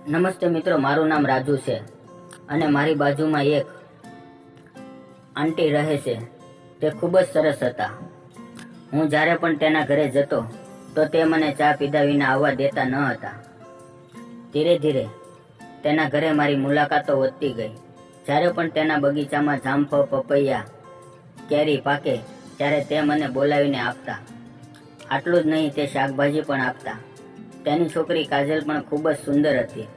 નમસ્તે મિત્રો, મારું નામ રાજુ છે અને મારી બાજુમાં એક આંટી રહે છે. તે ખૂબ જ સરસ હતા. હું જ્યારે પણ તેના ઘરે જતો તો તે મને ચા પીધા વિના આવવા દેતા ન હતા. ધીરે ધીરે તેના ઘરે મારી મુલાકાતો વધતી ગઈ. જ્યારે પણ તેના બગીચામાં જામફળ, પપૈયા, કેરી પાકે ત્યારે તે મને બોલાવીને આપતા. આટલું જ નહીં, તે શાકભાજી પણ આપતા. તેની છોકરી કાજલ પણ ખૂબ જ સુંદર હતી.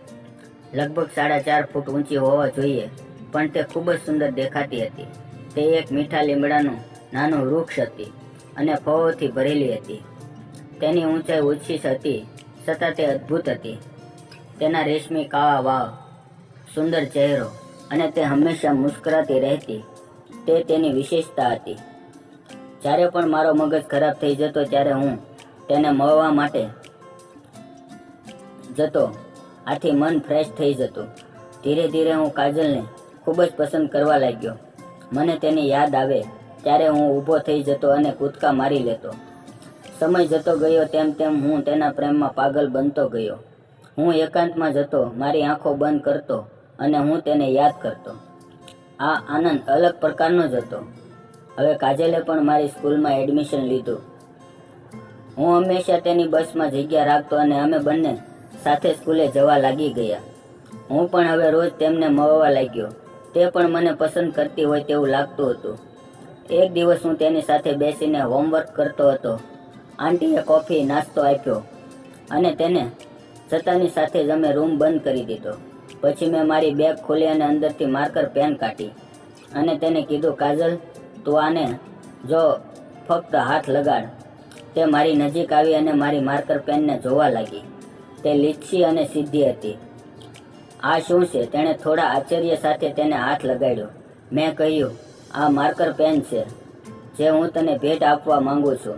લગભગ 4.5 ફૂટ ઊંચી હોવા જોઈએ, પણ તે ખૂબ જ સુંદર દેખાતી હતી. તે એક મીઠા લીમડાનું નાનું વૃક્ષ હતી અને ફળોથી ભરેલી હતી. તેની ઊંચાઈ ઓછી હતી, છતાં તે અદ્ભુત હતી. તેના રેશમી કાળા વાળ, સુંદર ચહેરો અને તે હંમેશા મુસ્કરાતી રહેતી, તે તેની વિશેષતા હતી. જ્યારે પણ મારો મગજ ખરાબ થઈ જતો ત્યારે હું તેને મળવા માટે જતો. આથી મન ફ્રેશ થઈ જતું. ધીરે ધીરે હું કાજલને ખૂબ જ પસંદ કરવા લાગ્યો. મને તેની યાદ આવે ત્યારે હું ઊભો થઈ જતો અને કૂદકા મારી લેતો. સમય જતો ગયો તેમ તેમ હું તેના પ્રેમમાં પાગલ બનતો ગયો. હું એકાંતમાં જતો, મારી આંખો બંધ કરતો અને હું તેને યાદ કરતો. આ આનંદ અલગ પ્રકારનો જ હતો. હવે કાજલે પણ મારી સ્કૂલમાં એડમિશન લીધું. હું હંમેશા તેની બસમાં જગ્યા રાખતો અને અમે બંને સાથે સ્કૂલે જવા લાગી ગયા. હું પણ હવે રોજ તેમને મળવા લાગ્યો. તે પણ મને પસંદ કરતી હોય તેવું લાગતું હતું. એક દિવસ હું તેની સાથે બેસીને હોમવર્ક કરતો હતો. આંટીએ કોફી, નાસ્તો આપ્યો અને તેને જતાની સાથે જ અમે રૂમ બંધ કરી દીધો. પછી મેં મારી બેગ ખોલી અને અંદરથી માર્કર પેન કાઢી અને તેને કીધું, કાજલ, તું આને જો, ફક્ત હાથ લગાડ. તે મારી નજીક આવી અને મારી માર્કર પેનને જોવા લાગી. તે લીચ્છી અને સીધી હતી. આ શું છે? તેણે થોડા આશ્ચર્ય સાથે તેને હાથ લગાડ્યો. મેં કહ્યું, આ માર્કર પેન છે જે હું તને ભેટ આપવા માંગુ છું.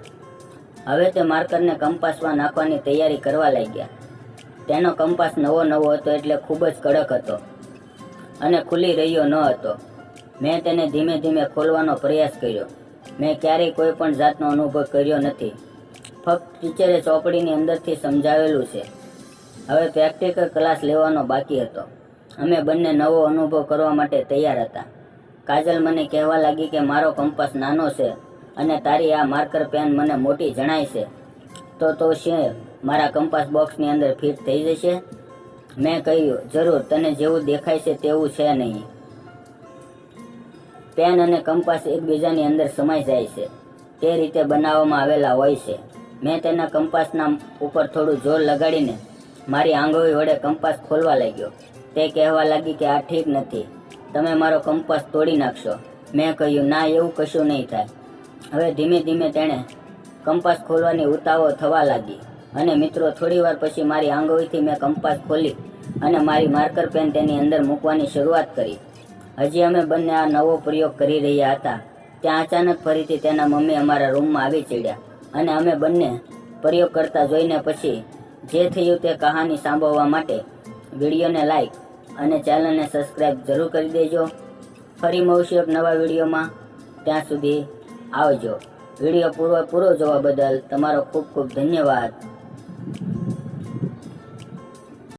હવે તે માર્કરને કંપાસમાં નાખવાની તૈયારી કરવા લાગ્યા. તેનો કંપાસ નવો હતો એટલે ખૂબ જ કડક હતો અને ખુલી રહ્યો ન હતો. મેં તેને ધીમે ધીમે ખોલવાનો પ્રયાસ કર્યો. મેં ક્યારેય કોઈ પણ જાતનો અનુભવ કર્યો નથી. ફક્ત ટીચરે ચોપડીની અંદરથી સમજાવેલું છે. હવે પ્રેક્ટિકલ ક્લાસ લેવાનો બાકી હતો. અમે બંને નવો અનુભવ કરવા માટે તૈયાર હતા. કાજલ મને કહેવા લાગી કે મારો કંપાસ નાનો છે અને તારી આ માર્કર પેન મને મોટી જણાય છે. તો શું મારા કંપાસ બોક્સની અંદર ફિટ થઈ જશે? મેં કહ્યું, જરૂર, તને જેવું દેખાય છે તેવું છે નહીં. પેન અને કંપાસ એકબીજાની અંદર સમાઈ જાય છે તે રીતે બનાવવામાં આવેલા હોય છે. મેં તેના કંપાસના ઉપર થોડું જોર લગાડીને મારી આંગળી વડે કંપાસ ખોલવા લાગ્યો. તે કહેવા લાગી કે આ ઠીક નથી, તમે મારો કંપાસ તોડી નાખશો. મેં કહ્યું, ના, એવું કશું નહીં થાય. હવે ધીમે ધીમે તેણે કંપાસ ખોલવાની ઉતાવળ થવા લાગી અને મિત્રો, થોડી વાર પછી મારી આંગળીથી મેં કંપાસ ખોલી અને મારી માર્કર પેન તેની અંદર મૂકવાની શરૂઆત કરી. હજી અમે બંને આ નવો પ્રયોગ કરી રહ્યા હતા ત્યાં અચાનક ફરીથી તેના મમ્મી અમારા રૂમમાં આવી ચડ્યા અને અમે બંને પ્રયોગ કરતા જોઈને પછી જે થયું તે કહાની સાંભળવા માટે વિડીયોને લાઈક અને ચેનલને સબસ્ક્રાઈબ જરૂર કરી દેજો. ફરી મળશું એક નવા વિડીયોમાં. ત્યાં સુધી આવજો. વિડીયો પૂરો જોવા બદલ તમારો ખૂબ ખૂબ ધન્યવાદ.